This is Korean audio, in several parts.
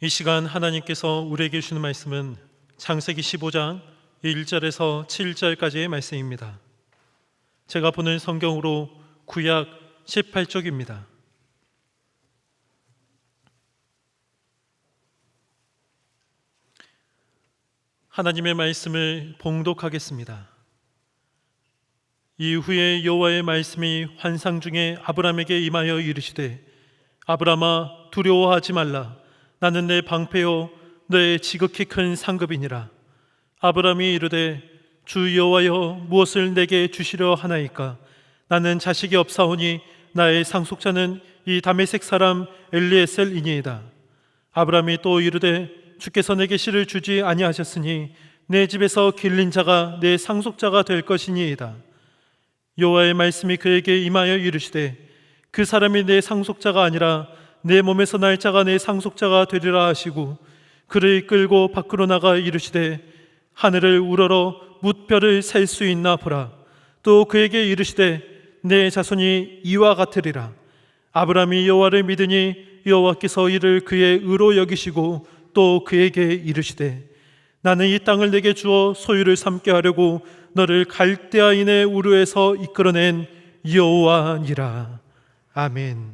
이 시간 하나님께서 우리에게 주는 말씀은 창세기 15장 1절에서 7절까지의 말씀입니다. 제가 보는 성경으로 구약 18쪽입니다. 하나님의 말씀을 봉독하겠습니다. 이후에 여호와의 말씀이 환상 중에 아브람에게 임하여 이르시되, 아브람아, 두려워하지 말라. 나는 내 방패요 너의 지극히 큰 상급이니라. 아브람이 이르되, 주 여호와여, 무엇을 내게 주시려 하나이까? 나는 자식이 없사오니 나의 상속자는 이 다메섹 사람 엘리에셀이니이다. 아브람이 또 이르되, 주께서 내게 씨를 주지 아니하셨으니 내 집에서 길린 자가 내 상속자가 될 것이니이다. 여호와의 말씀이 그에게 임하여 이르시되, 그 사람이 내 상속자가 아니라 내 몸에서 날 자가 내 상속자가 되리라 하시고, 그를 이끌고 밖으로 나가 이르시되, 하늘을 우러러 뭇별을 셀 수 있나 보라. 또 그에게 이르시되, 내 자손이 이와 같으리라. 아브람이 여호와를 믿으니 여호와께서 이를 그의 의로 여기시고, 또 그에게 이르시되, 나는 이 땅을 내게 주어 소유를 삼게 하려고 너를 갈대아인의 우르에서 이끌어낸 여호와니라. 아멘.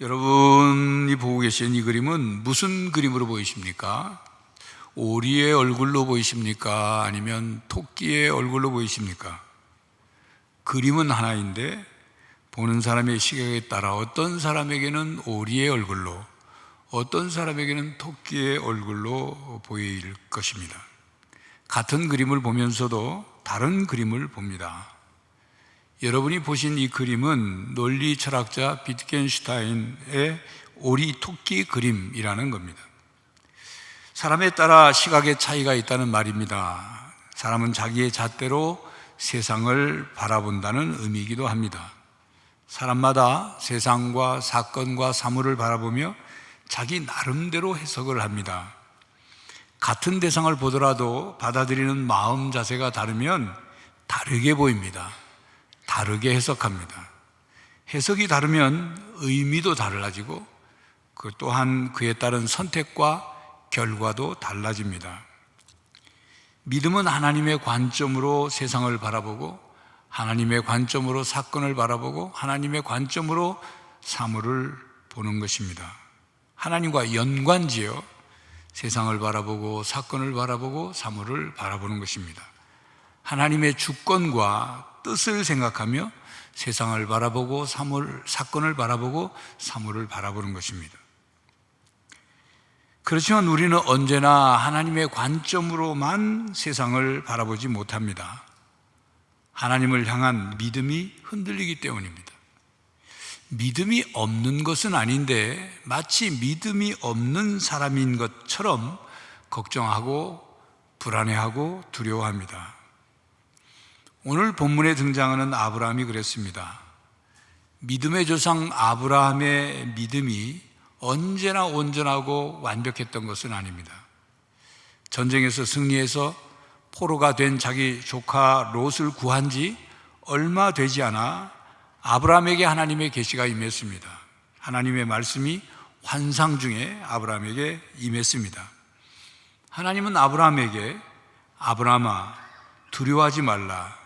여러분이 보고 계신 이 그림은 무슨 그림으로 보이십니까? 오리의 얼굴로 보이십니까? 아니면 토끼의 얼굴로 보이십니까? 그림은 하나인데 보는 사람의 시각에 따라 어떤 사람에게는 오리의 얼굴로, 어떤 사람에게는 토끼의 얼굴로 보일 것입니다. 같은 그림을 보면서도 다른 그림을 봅니다. 여러분이 보신 이 그림은 논리 철학자 비트겐슈타인의 오리 토끼 그림이라는 겁니다. 사람에 따라 시각의 차이가 있다는 말입니다. 사람은 자기의 잣대로 세상을 바라본다는 의미이기도 합니다. 사람마다 세상과 사건과 사물을 바라보며 자기 나름대로 해석을 합니다. 같은 대상을 보더라도 받아들이는 마음 자세가 다르면 다르게 보입니다. 다르게 해석합니다. 해석이 다르면 의미도 달라지고 그 또한 그에 따른 선택과 결과도 달라집니다. 믿음은 하나님의 관점으로 세상을 바라보고, 하나님의 관점으로 사건을 바라보고, 하나님의 관점으로 사물을 보는 것입니다. 하나님과 연관지어 세상을 바라보고 사건을 바라보고 사물을 바라보는 것입니다. 하나님의 주권과 뜻을 생각하며 세상을 바라보고 사건을 바라보고 사물을 바라보는 것입니다. 그렇지만 우리는 언제나 하나님의 관점으로만 세상을 바라보지 못합니다. 하나님을 향한 믿음이 흔들리기 때문입니다. 믿음이 없는 것은 아닌데 마치 믿음이 없는 사람인 것처럼 걱정하고 불안해하고 두려워합니다. 오늘 본문에 등장하는 아브라함이 그랬습니다. 믿음의 조상 아브라함의 믿음이 언제나 온전하고 완벽했던 것은 아닙니다. 전쟁에서 승리해서 포로가 된 자기 조카 롯을 구한 지 얼마 되지 않아 아브라함에게 하나님의 계시가 임했습니다. 하나님의 말씀이 환상 중에 아브라함에게 임했습니다. 하나님은 아브라함에게, 아브라함아, 두려워하지 말라.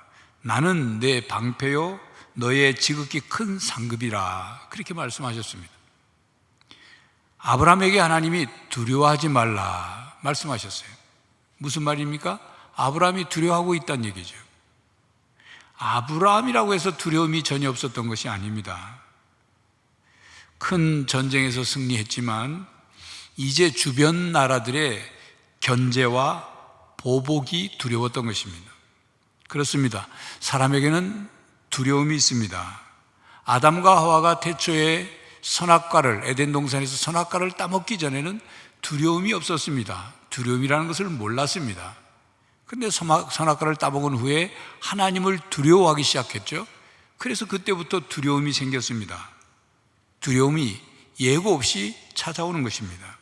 나는 내 방패요 너의 지극히 큰 상급이라. 그렇게 말씀하셨습니다. 아브라함에게 하나님이 두려워하지 말라 말씀하셨어요. 무슨 말입니까? 아브라함이 두려워하고 있다는 얘기죠. 아브라함이라고 해서 두려움이 전혀 없었던 것이 아닙니다. 큰 전쟁에서 승리했지만 이제 주변 나라들의 견제와 보복이 두려웠던 것입니다. 그렇습니다. 사람에게는 두려움이 있습니다. 아담과 하와가 태초에 선악과를, 에덴 동산에서 선악과를 따먹기 전에는 두려움이 없었습니다. 두려움이라는 것을 몰랐습니다. 그런데 선악과를 따먹은 후에 하나님을 두려워하기 시작했죠. 그래서 그때부터 두려움이 생겼습니다. 두려움이 예고 없이 찾아오는 것입니다.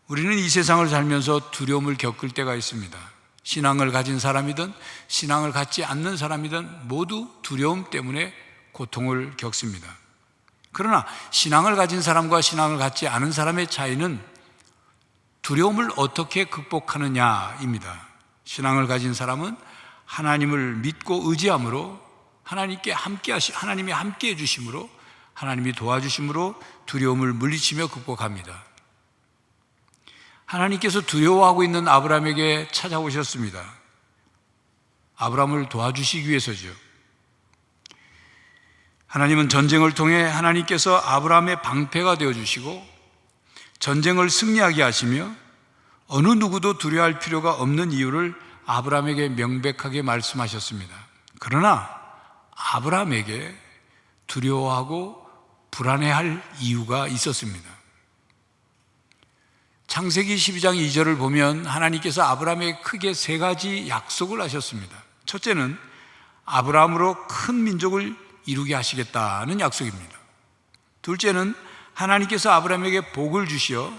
우리는 이 세상을 살면서 두려움을 겪을 때가 있습니다. 신앙을 가진 사람이든 신앙을 갖지 않는 사람이든 모두 두려움 때문에 고통을 겪습니다. 그러나 신앙을 가진 사람과 신앙을 갖지 않은 사람의 차이는 두려움을 어떻게 극복하느냐입니다. 신앙을 가진 사람은 하나님을 믿고 의지함으로 하나님이 함께 해주심으로 하나님이 도와주심으로 두려움을 물리치며 극복합니다. 하나님께서 두려워하고 있는 아브라함에게 찾아오셨습니다. 아브라함을 도와주시기 위해서죠. 하나님은 전쟁을 통해 하나님께서 아브라함의 방패가 되어주시고 전쟁을 승리하게 하시며 어느 누구도 두려워할 필요가 없는 이유를 아브라함에게 명백하게 말씀하셨습니다. 그러나 아브라함에게 두려워하고 불안해할 이유가 있었습니다. 창세기 12장 2절을 보면 하나님께서 아브라함에게 크게 세 가지 약속을 하셨습니다. 첫째는 아브라함으로 큰 민족을 이루게 하시겠다는 약속입니다. 둘째는 하나님께서 아브라함에게 복을 주시어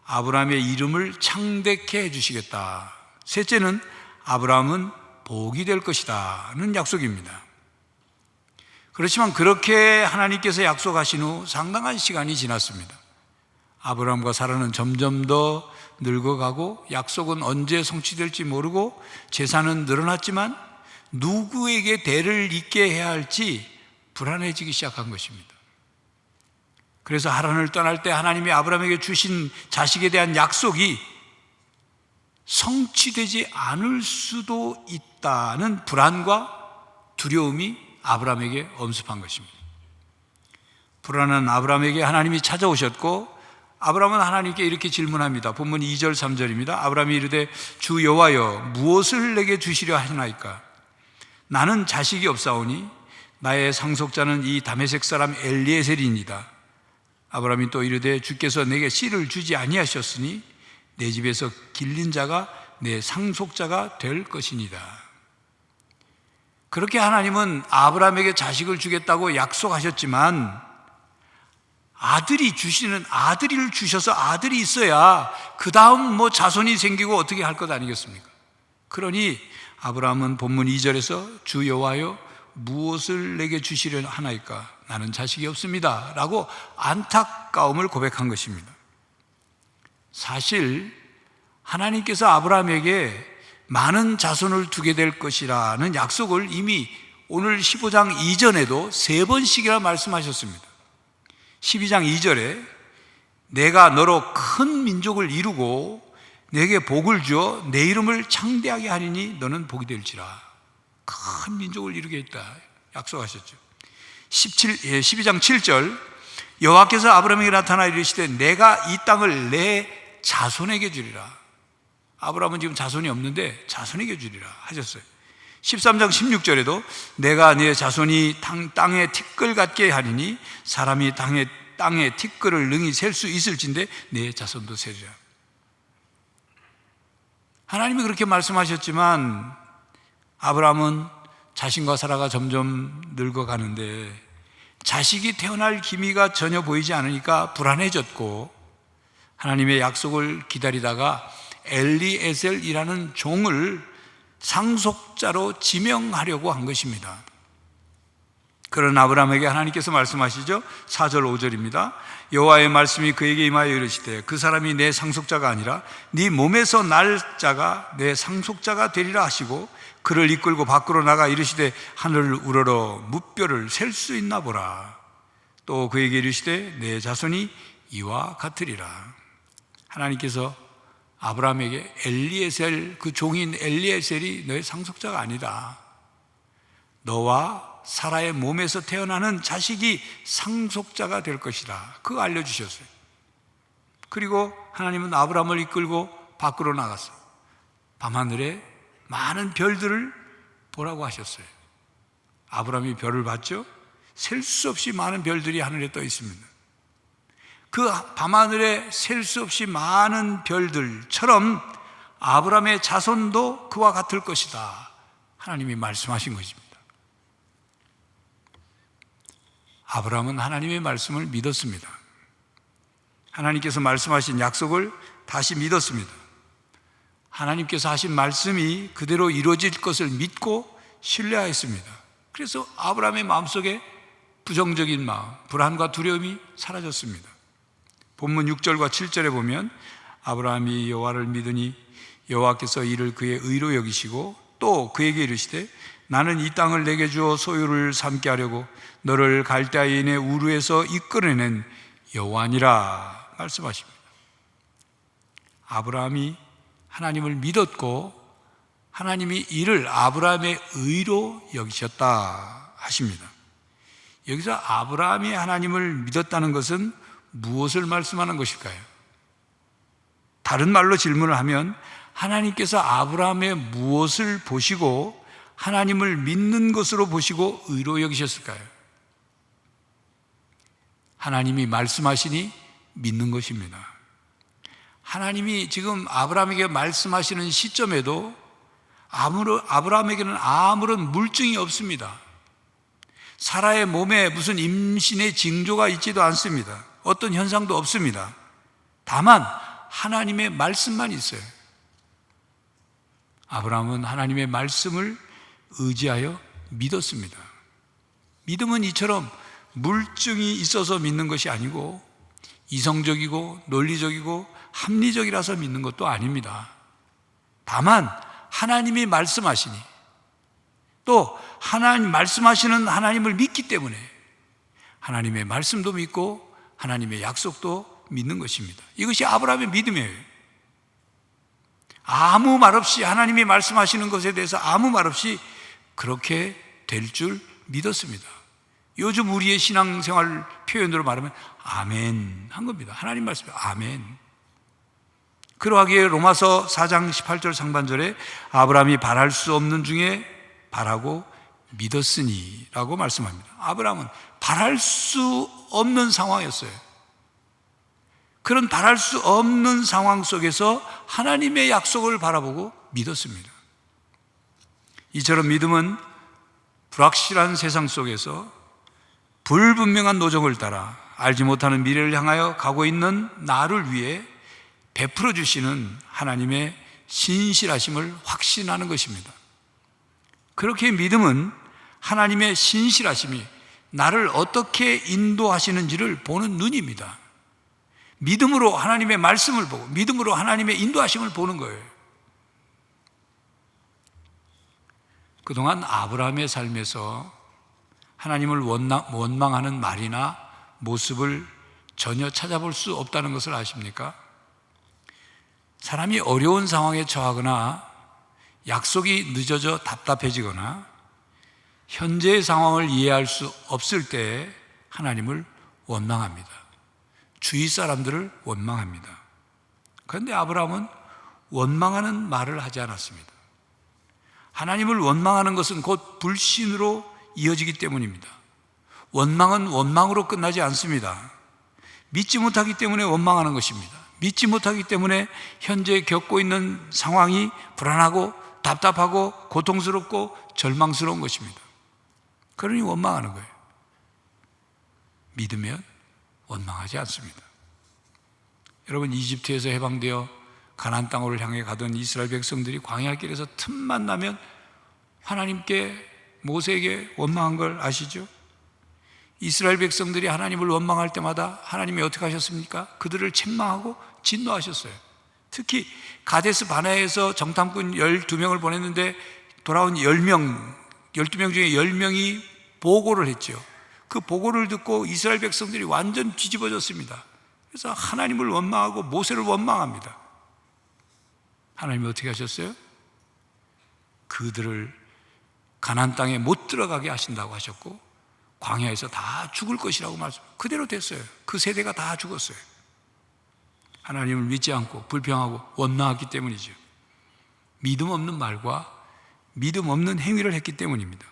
아브라함의 이름을 창대케 해주시겠다. 셋째는 아브라함은 복이 될 것이다는 약속입니다. 그렇지만 그렇게 하나님께서 약속하신 후 상당한 시간이 지났습니다. 아브라함과 사라는 점점 더 늙어가고 약속은 언제 성취될지 모르고 재산은 늘어났지만 누구에게 대를 잇게 해야 할지 불안해지기 시작한 것입니다. 그래서 하란을 떠날 때 하나님이 아브라함에게 주신 자식에 대한 약속이 성취되지 않을 수도 있다는 불안과 두려움이 아브라함에게 엄습한 것입니다. 불안한 아브라함에게 하나님이 찾아오셨고 아브라함은 하나님께 이렇게 질문합니다. 본문 2절 3절입니다. 아브라함이 이르되 주 여호와여 무엇을 내게 주시려 하시나이까? 나는 자식이 없사오니 나의 상속자는 이 다메섹 사람 엘리에셀이니이다. 아브라함이 또 이르되 주께서 내게 씨를 주지 아니하셨으니 내 집에서 길린 자가 내 상속자가 될 것이니이다. 그렇게 하나님은 아브라함에게 자식을 주겠다고 약속하셨지만 아들을 주셔서 아들이 있어야 그 다음 자손이 생기고 어떻게 할 것 아니겠습니까? 그러니 아브라함은 본문 2절에서 주 여호와여 무엇을 내게 주시려 하나이까? 나는 자식이 없습니다 라고 안타까움을 고백한 것입니다. 사실 하나님께서 아브라함에게 많은 자손을 두게 될 것이라는 약속을 이미 오늘 15장 이전에도 3번씩이나 말씀하셨습니다. 12장 2절에 내가 너로 큰 민족을 이루고 내게 복을 주어 내 이름을 창대하게 하리니 너는 복이 될지라. 큰 민족을 이루게 했다 약속하셨죠. 12장 7절 여호와께서 아브라함에게 나타나 이르시되 내가 이 땅을 내 자손에게 주리라. 아브라함은 지금 자손이 없는데 자손에게 주리라 하셨어요. 13장 16절에도 내가 네 자손이 땅에 티끌 같게 하리니 사람이 땅에 티끌을 능히 셀 수 있을진데 네 자손도 세리라. 하나님이 그렇게 말씀하셨지만 아브라함은 자신과 사라가 점점 늙어가는데 자식이 태어날 기미가 전혀 보이지 않으니까 불안해졌고 하나님의 약속을 기다리다가 엘리에셀이라는 종을 상속자로 지명하려고 한 것입니다. 그런 아브라함에게 하나님께서 말씀하시죠. 4절 5절입니다. 여호와의 말씀이 그에게 임하여 이르시되 그 사람이 내 상속자가 아니라 네 몸에서 날 자가 내 상속자가 되리라 하시고 그를 이끌고 밖으로 나가 이르시되 하늘을 우러러 무뼈를 셀 수 있나 보라. 또 그에게 이르시되 내 자손이 이와 같으리라. 하나님께서 아브라함에게 엘리에셀, 그 종인 엘리에셀이 너의 상속자가 아니다. 너와 사라의 몸에서 태어나는 자식이 상속자가 될 것이다. 그거 알려주셨어요. 그리고 하나님은 아브라함을 이끌고 밖으로 나갔어요. 밤하늘에 많은 별들을 보라고 하셨어요. 아브라함이 별을 봤죠? 셀 수 없이 많은 별들이 하늘에 떠 있습니다. 그 밤하늘에 셀 수 없이 많은 별들처럼 아브라함의 자손도 그와 같을 것이다. 하나님이 말씀하신 것입니다. 아브라함은 하나님의 말씀을 믿었습니다. 하나님께서 말씀하신 약속을 다시 믿었습니다. 하나님께서 하신 말씀이 그대로 이루어질 것을 믿고 신뢰하였습니다. 그래서 아브라함의 마음속에 부정적인 마음, 불안과 두려움이 사라졌습니다. 본문 6절과 7절에 보면 아브라함이 여호와를 믿으니 여호와께서 이를 그의 의로 여기시고 또 그에게 이르시되 나는 이 땅을 내게 주어 소유를 삼게 하려고 너를 갈대아인의 우르에서 이끌어낸 여호와니라 말씀하십니다. 아브라함이 하나님을 믿었고 하나님이 이를 아브라함의 의로 여기셨다 하십니다. 여기서 아브라함이 하나님을 믿었다는 것은 무엇을 말씀하는 것일까요? 다른 말로 질문을 하면 하나님께서 아브라함의 무엇을 보시고 하나님을 믿는 것으로 보시고 의로 여기셨을까요? 하나님이 말씀하시니 믿는 것입니다. 하나님이 지금 아브라함에게 말씀하시는 시점에도 아브라함에게는 아무런 물증이 없습니다. 사라의 몸에 무슨 임신의 징조가 있지도 않습니다. 어떤 현상도 없습니다. 다만 하나님의 말씀만 있어요. 아브라함은 하나님의 말씀을 의지하여 믿었습니다. 믿음은 이처럼 물증이 있어서 믿는 것이 아니고 이성적이고 논리적이고 합리적이라서 믿는 것도 아닙니다. 다만 하나님이 말씀하시니 또 하나님 말씀하시는 하나님을 믿기 때문에 하나님의 말씀도 믿고 하나님의 약속도 믿는 것입니다. 이것이 아브라함의 믿음이에요. 아무 말 없이 하나님이 말씀하시는 것에 대해서 아무 말 없이 그렇게 될 줄 믿었습니다. 요즘 우리의 신앙생활 표현으로 말하면 아멘 한 겁니다. 하나님 말씀에 아멘. 그러하기에 로마서 4장 18절 상반절에 아브라함이 바랄 수 없는 중에 바라고 믿었으니 라고 말씀합니다. 아브라함은 바랄 수 없는 상황이었어요. 그런 바랄 수 없는 상황 속에서 하나님의 약속을 바라보고 믿었습니다. 이처럼 믿음은 불확실한 세상 속에서 불분명한 노정을 따라 알지 못하는 미래를 향하여 가고 있는 나를 위해 베풀어 주시는 하나님의 신실하심을 확신하는 것입니다. 그렇게 믿음은 하나님의 신실하심이 나를 어떻게 인도하시는지를 보는 눈입니다. 믿음으로 하나님의 말씀을 보고 믿음으로 하나님의 인도하심을 보는 거예요. 그동안 아브라함의 삶에서 하나님을 원망하는 말이나 모습을 전혀 찾아볼 수 없다는 것을 아십니까? 사람이 어려운 상황에 처하거나 약속이 늦어져 답답해지거나 현재의 상황을 이해할 수 없을 때 하나님을 원망합니다. 주위 사람들을 원망합니다. 그런데 아브라함은 원망하는 말을 하지 않았습니다. 하나님을 원망하는 것은 곧 불신으로 이어지기 때문입니다. 원망은 원망으로 끝나지 않습니다. 믿지 못하기 때문에 원망하는 것입니다. 믿지 못하기 때문에 현재 겪고 있는 상황이 불안하고 답답하고 고통스럽고 절망스러운 것입니다. 그러니 원망하는 거예요. 믿으면 원망하지 않습니다. 여러분, 이집트에서 해방되어 가나안 땅으로 향해 가던 이스라엘 백성들이 광야 길에서 틈만 나면 하나님께 모세에게 원망한 걸 아시죠? 이스라엘 백성들이 하나님을 원망할 때마다 하나님이 어떻게 하셨습니까? 그들을 책망하고 진노하셨어요. 특히 가데스 바네아에서 정탐꾼 12명을 보냈는데 돌아온 10명, 12명 중에 10명이 보고를 했죠. 그 보고를 듣고 이스라엘 백성들이 완전 뒤집어졌습니다. 그래서 하나님을 원망하고 모세를 원망합니다. 하나님이 어떻게 하셨어요? 그들을 가나안 땅에 못 들어가게 하신다고 하셨고 광야에서 다 죽을 것이라고 말씀. 그대로 됐어요. 그 세대가 다 죽었어요. 하나님을 믿지 않고 불평하고 원망했기 때문이죠. 믿음 없는 말과 믿음 없는 행위를 했기 때문입니다.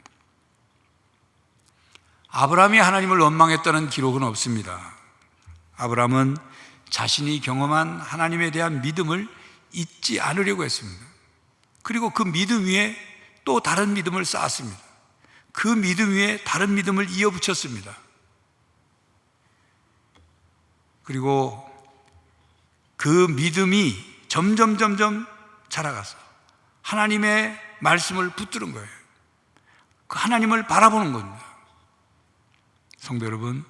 아브라함이 하나님을 원망했다는 기록은 없습니다. 아브라함은 자신이 경험한 하나님에 대한 믿음을 잊지 않으려고 했습니다. 그리고 그 믿음 위에 또 다른 믿음을 쌓았습니다. 그 믿음 위에 다른 믿음을 이어붙였습니다. 그리고 그 믿음이 점점 자라가서 하나님의 말씀을 붙드는 거예요. 그 하나님을 바라보는 겁니다. 성도 여러분,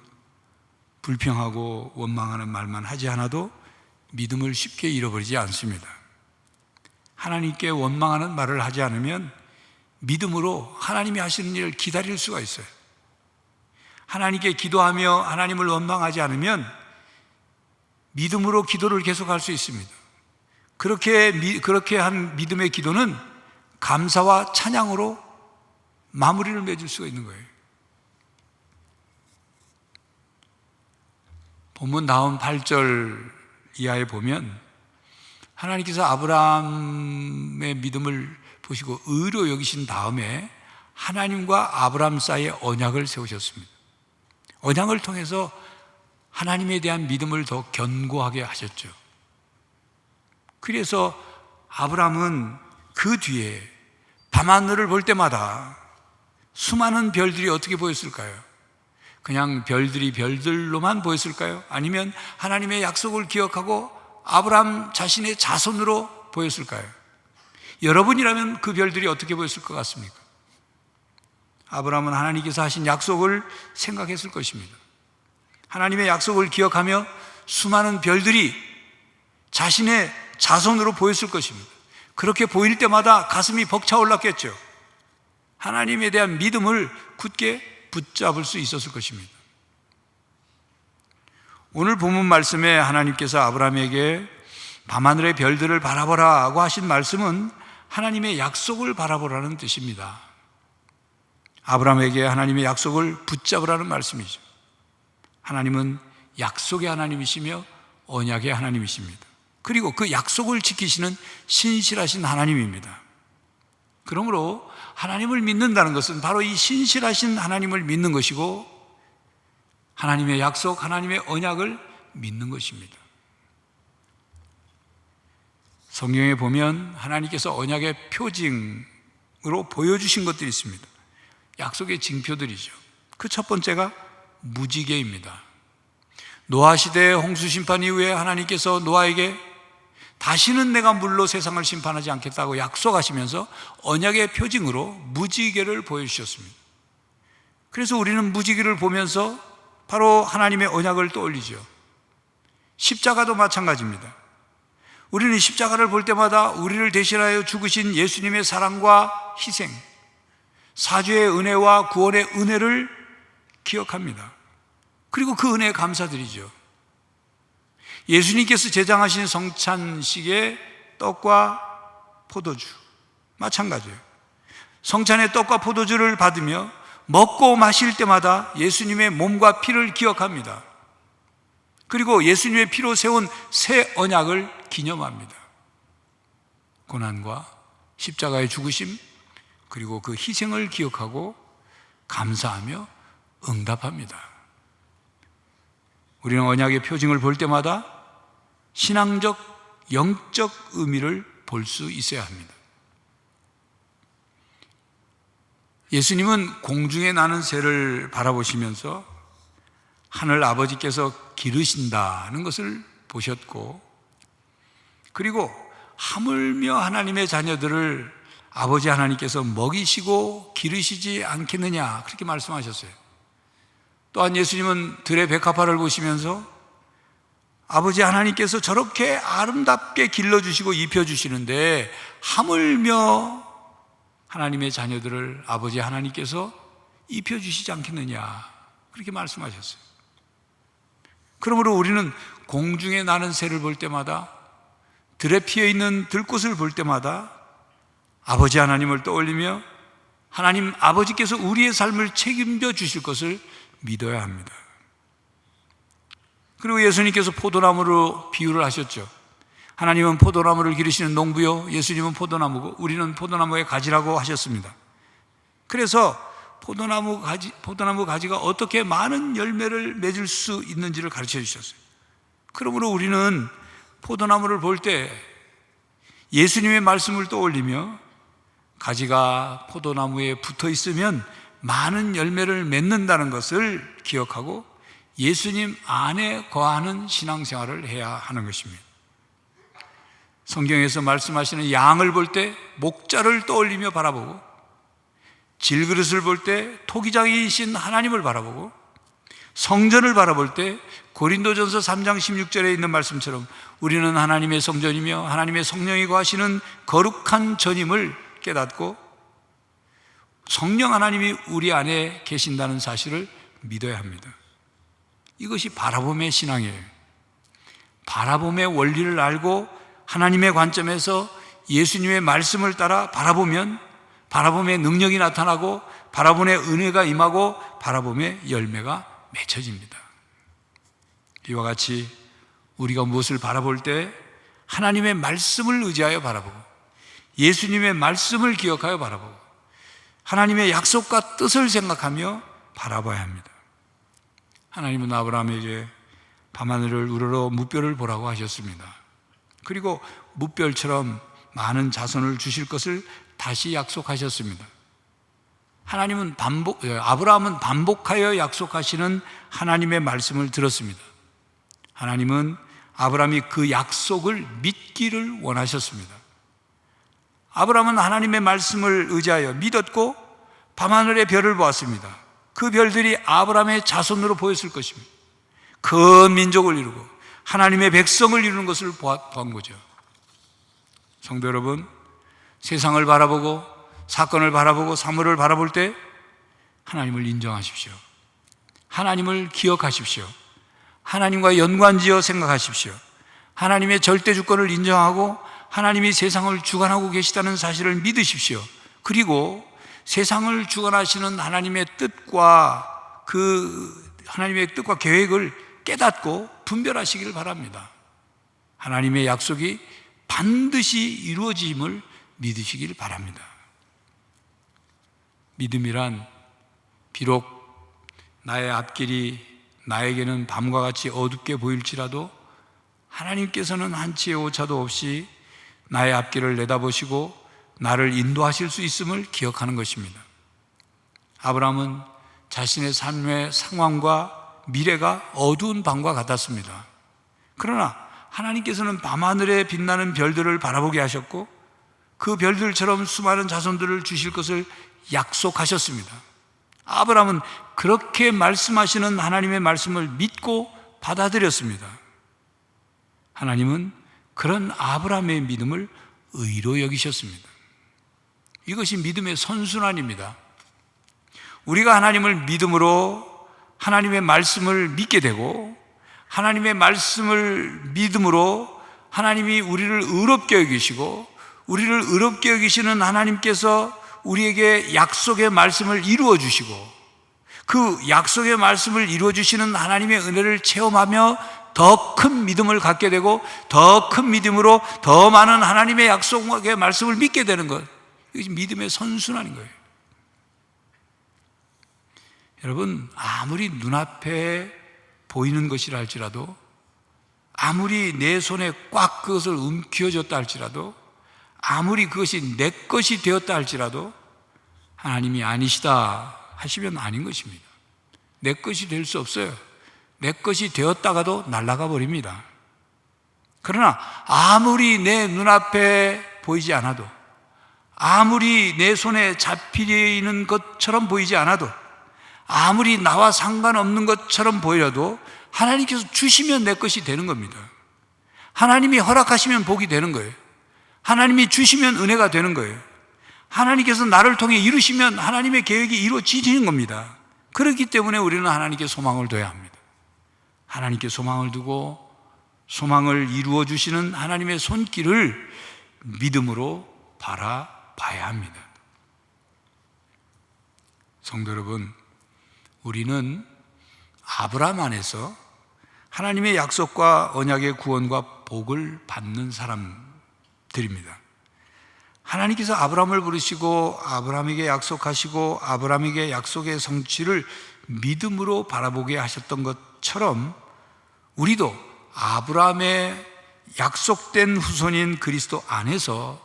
불평하고 원망하는 말만 하지 않아도 믿음을 쉽게 잃어버리지 않습니다. 하나님께 원망하는 말을 하지 않으면 믿음으로 하나님이 하시는 일을 기다릴 수가 있어요. 하나님께 기도하며 하나님을 원망하지 않으면 믿음으로 기도를 계속할 수 있습니다. 그렇게 한 믿음의 기도는 감사와 찬양으로 마무리를 맺을 수가 있는 거예요. 본문 다음 8절 이하에 보면 하나님께서 아브라함의 믿음을 보시고 의로 여기신 다음에 하나님과 아브라함 사이에 언약을 세우셨습니다. 언약을 통해서 하나님에 대한 믿음을 더 견고하게 하셨죠. 그래서 아브라함은 그 뒤에 밤하늘을 볼 때마다 수많은 별들이 어떻게 보였을까요? 그냥 별들이 별들로만 보였을까요? 아니면 하나님의 약속을 기억하고 아브라함 자신의 자손으로 보였을까요? 여러분이라면 그 별들이 어떻게 보였을 것 같습니까? 아브라함은 하나님께서 하신 약속을 생각했을 것입니다. 하나님의 약속을 기억하며 수많은 별들이 자신의 자손으로 보였을 것입니다. 그렇게 보일 때마다 가슴이 벅차올랐겠죠. 하나님에 대한 믿음을 굳게 붙잡을 수 있었을 것입니다. 오늘 본문 말씀에 하나님께서 아브라함에게 밤하늘의 별들을 바라보라고 하신 말씀은 하나님의 약속을 바라보라는 뜻입니다. 아브라함에게 하나님의 약속을 붙잡으라는 말씀이죠. 하나님은 약속의 하나님이시며 언약의 하나님이십니다. 그리고 그 약속을 지키시는 신실하신 하나님입니다. 그러므로 하나님을 믿는다는 것은 바로 이 신실하신 하나님을 믿는 것이고 하나님의 약속, 하나님의 언약을 믿는 것입니다. 성경에 보면 하나님께서 언약의 표징으로 보여주신 것들이 있습니다. 약속의 징표들이죠. 그 첫 번째가 무지개입니다. 노아 시대의 홍수 심판 이후에 하나님께서 노아에게 다시는 내가 물로 세상을 심판하지 않겠다고 약속하시면서 언약의 표징으로 무지개를 보여주셨습니다. 그래서 우리는 무지개를 보면서 바로 하나님의 언약을 떠올리죠. 십자가도 마찬가지입니다. 우리는 십자가를 볼 때마다 우리를 대신하여 죽으신 예수님의 사랑과 희생, 사죄의 은혜와 구원의 은혜를 기억합니다. 그리고 그 은혜에 감사드리죠. 예수님께서 제장하신 성찬식의 떡과 포도주 마찬가지예요. 성찬의 떡과 포도주를 받으며 먹고 마실 때마다 예수님의 몸과 피를 기억합니다. 그리고 예수님의 피로 세운 새 언약을 기념합니다. 고난과 십자가의 죽으심 그리고 그 희생을 기억하고 감사하며 응답합니다. 우리는 언약의 표징을 볼 때마다 신앙적, 영적 의미를 볼 수 있어야 합니다. 예수님은 공중에 나는 새를 바라보시면서 하늘 아버지께서 기르신다는 것을 보셨고, 그리고 하물며 하나님의 자녀들을 아버지 하나님께서 먹이시고 기르시지 않겠느냐 그렇게 말씀하셨어요. 또한 예수님은 들의 백합화를 보시면서 아버지 하나님께서 저렇게 아름답게 길러주시고 입혀주시는데 하물며 하나님의 자녀들을 아버지 하나님께서 입혀주시지 않겠느냐 그렇게 말씀하셨어요. 그러므로 우리는 공중에 나는 새를 볼 때마다 들에 피어있는 들꽃을 볼 때마다 아버지 하나님을 떠올리며 하나님 아버지께서 우리의 삶을 책임져 주실 것을 믿어야 합니다. 그리고 예수님께서 포도나무로 비유를 하셨죠. 하나님은 포도나무를 기르시는 농부요, 예수님은 포도나무고 우리는 포도나무의 가지라고 하셨습니다. 그래서 포도나무 가지가 어떻게 많은 열매를 맺을 수 있는지를 가르쳐 주셨어요. 그러므로 우리는 포도나무를 볼 때 예수님의 말씀을 떠올리며 가지가 포도나무에 붙어 있으면 많은 열매를 맺는다는 것을 기억하고 예수님 안에 거하는 신앙생활을 해야 하는 것입니다. 성경에서 말씀하시는 양을 볼 때 목자를 떠올리며 바라보고, 질그릇을 볼 때 토기장이신 하나님을 바라보고, 성전을 바라볼 때 고린도전서 3장 16절에 있는 말씀처럼 우리는 하나님의 성전이며 하나님의 성령이 거하시는 거룩한 전임을 깨닫고 성령 하나님이 우리 안에 계신다는 사실을 믿어야 합니다. 이것이 바라봄의 신앙이에요. 바라봄의 원리를 알고 하나님의 관점에서 예수님의 말씀을 따라 바라보면 바라봄의 능력이 나타나고 바라봄의 은혜가 임하고 바라봄의 열매가 맺혀집니다. 이와 같이 우리가 무엇을 바라볼 때 하나님의 말씀을 의지하여 바라보고 예수님의 말씀을 기억하여 바라보고 하나님의 약속과 뜻을 생각하며 바라봐야 합니다. 하나님은 아브라함에게 밤하늘을 우러러 무별을 보라고 하셨습니다. 그리고 무별처럼 많은 자손을 주실 것을 다시 약속하셨습니다. 아브라함은 반복하여 약속하시는 하나님의 말씀을 들었습니다. 하나님은 아브라함이 그 약속을 믿기를 원하셨습니다. 아브라함은 하나님의 말씀을 의지하여 믿었고 밤하늘의 별을 보았습니다. 그 별들이 아브라함의 자손으로 보였을 것입니다. 큰 민족을 이루고 하나님의 백성을 이루는 것을 보한 거죠. 성도 여러분, 세상을 바라보고 사건을 바라보고 사물을 바라볼 때 하나님을 인정하십시오. 하나님을 기억하십시오. 하나님과 연관지어 생각하십시오. 하나님의 절대 주권을 인정하고 하나님이 세상을 주관하고 계시다는 사실을 믿으십시오. 그리고 세상을 주관하시는 하나님의 뜻과 하나님의 뜻과 계획을 깨닫고 분별하시기를 바랍니다. 하나님의 약속이 반드시 이루어짐을 믿으시길 바랍니다. 믿음이란 비록 나의 앞길이 나에게는 밤과 같이 어둡게 보일지라도 하나님께서는 한치의 오차도 없이 나의 앞길을 내다보시고 나를 인도하실 수 있음을 기억하는 것입니다. 아브라함은 자신의 삶의 상황과 미래가 어두운 밤과 같았습니다. 그러나 하나님께서는 밤하늘에 빛나는 별들을 바라보게 하셨고 그 별들처럼 수많은 자손들을 주실 것을 약속하셨습니다. 아브라함은 그렇게 말씀하시는 하나님의 말씀을 믿고 받아들였습니다. 하나님은 그런 아브라함의 믿음을 의로 여기셨습니다. 이것이 믿음의 선순환입니다. 우리가 하나님을 믿음으로 하나님의 말씀을 믿게 되고 하나님의 말씀을 믿음으로 하나님이 우리를 의롭게 여기시고 우리를 의롭게 여기시는 하나님께서 우리에게 약속의 말씀을 이루어 주시고 그 약속의 말씀을 이루어 주시는 하나님의 은혜를 체험하며 더 큰 믿음을 갖게 되고 더 큰 믿음으로 더 많은 하나님의 약속의 말씀을 믿게 되는 것, 이것이 믿음의 선순환인 거예요. 여러분, 아무리 눈앞에 보이는 것이라 할지라도 아무리 내 손에 꽉 그것을 움켜쥐었다 할지라도 아무리 그것이 내 것이 되었다 할지라도 하나님이 아니시다 하시면 아닌 것입니다. 내 것이 될 수 없어요. 내 것이 되었다가도 날아가 버립니다. 그러나 아무리 내 눈앞에 보이지 않아도 아무리 내 손에 잡히는 것처럼 보이지 않아도 아무리 나와 상관없는 것처럼 보이려도 하나님께서 주시면 내 것이 되는 겁니다. 하나님이 허락하시면 복이 되는 거예요. 하나님이 주시면 은혜가 되는 거예요. 하나님께서 나를 통해 이루시면 하나님의 계획이 이루어지는 겁니다. 그렇기 때문에 우리는 하나님께 소망을 둬야 합니다. 하나님께 소망을 두고 소망을 이루어 주시는 하나님의 손길을 믿음으로 바라봐야 합니다. 성도 여러분, 우리는 아브라함 안에서 하나님의 약속과 언약의 구원과 복을 받는 사람들입니다. 하나님께서 아브라함을 부르시고 아브라함에게 약속하시고 아브라함에게 약속의 성취를 믿음으로 바라보게 하셨던 것처럼 우리도 아브라함의 약속된 후손인 그리스도 안에서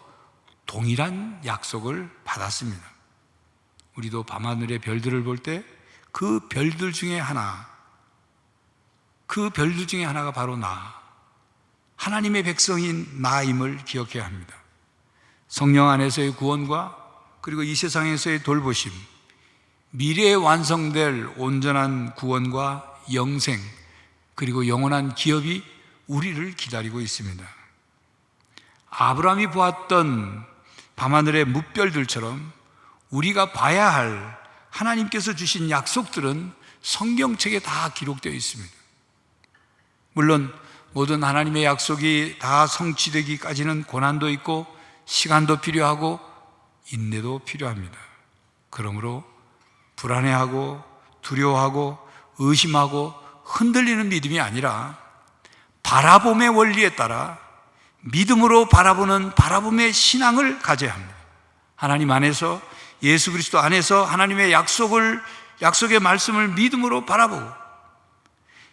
동일한 약속을 받았습니다. 우리도 밤하늘의 별들을 볼 때 그 별들 중에 하나가 바로 하나님의 백성인 나임을 기억해야 합니다. 성령 안에서의 구원과 그리고 이 세상에서의 돌보심, 미래에 완성될 온전한 구원과 영생, 그리고 영원한 기업이 우리를 기다리고 있습니다. 아브라함이 보았던 밤하늘의 뭇별들처럼 우리가 봐야 할 하나님께서 주신 약속들은 성경책에 다 기록되어 있습니다. 물론 모든 하나님의 약속이 다 성취되기까지는 고난도 있고 시간도 필요하고 인내도 필요합니다. 그러므로 불안해하고 두려워하고 의심하고 흔들리는 믿음이 아니라 바라봄의 원리에 따라 믿음으로 바라보는 바라봄의 신앙을 가져야 합니다. 하나님 안에서, 예수 그리스도 안에서 하나님의 약속의 말씀을 믿음으로 바라보고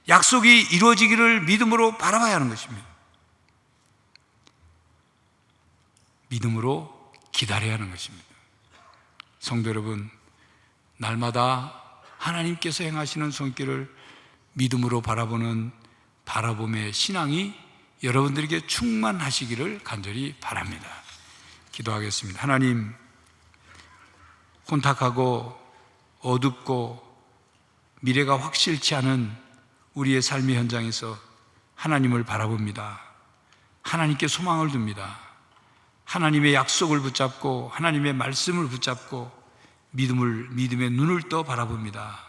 약속이 이루어지기를 믿음으로 바라봐야 하는 것입니다. 믿음으로 기다려야 하는 것입니다. 성도 여러분, 날마다 하나님께서 행하시는 손길을 믿음으로 바라보는 바라봄의 신앙이 여러분들에게 충만하시기를 간절히 바랍니다. 기도하겠습니다. 하나님, 혼탁하고 어둡고 미래가 확실치 않은 우리의 삶의 현장에서 하나님을 바라봅니다. 하나님께 소망을 둡니다. 하나님의 약속을 붙잡고 하나님의 말씀을 붙잡고 믿음의 눈을 떠 바라봅니다.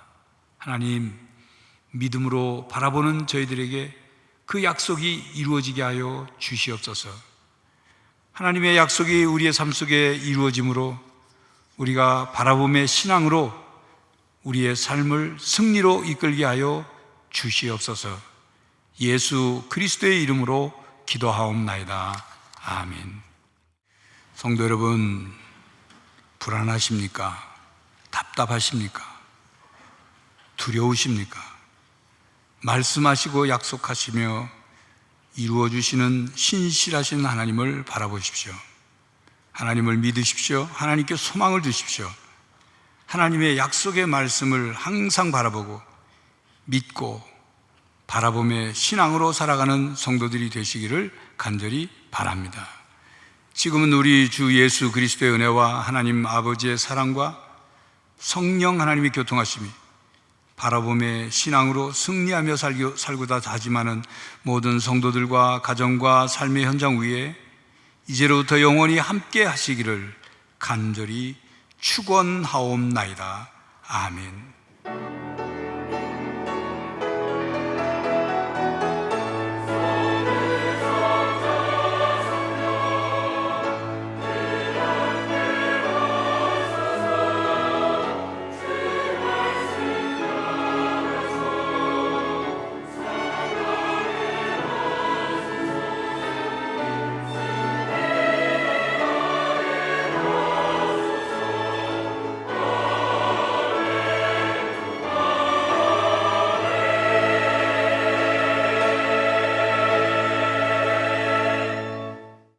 하나님, 믿음으로 바라보는 저희들에게 그 약속이 이루어지게 하여 주시옵소서. 하나님의 약속이 우리의 삶 속에 이루어짐으로 우리가 바라봄의 신앙으로 우리의 삶을 승리로 이끌게 하여 주시옵소서. 예수 그리스도의 이름으로 기도하옵나이다. 아멘. 성도 여러분, 불안하십니까? 답답하십니까? 두려우십니까? 말씀하시고 약속하시며 이루어주시는 신실하신 하나님을 바라보십시오. 하나님을 믿으십시오. 하나님께 소망을 두십시오. 하나님의 약속의 말씀을 항상 바라보고 믿고 바라보며 신앙으로 살아가는 성도들이 되시기를 간절히 바랍니다. 지금은 우리 주 예수 그리스도의 은혜와 하나님 아버지의 사랑과 성령 하나님의 교통하심이 바라봄의 신앙으로 승리하며 살고자 다짐하는 모든 성도들과 가정과 삶의 현장 위에 이제로부터 영원히 함께 하시기를 간절히 축원하옵나이다. 아멘.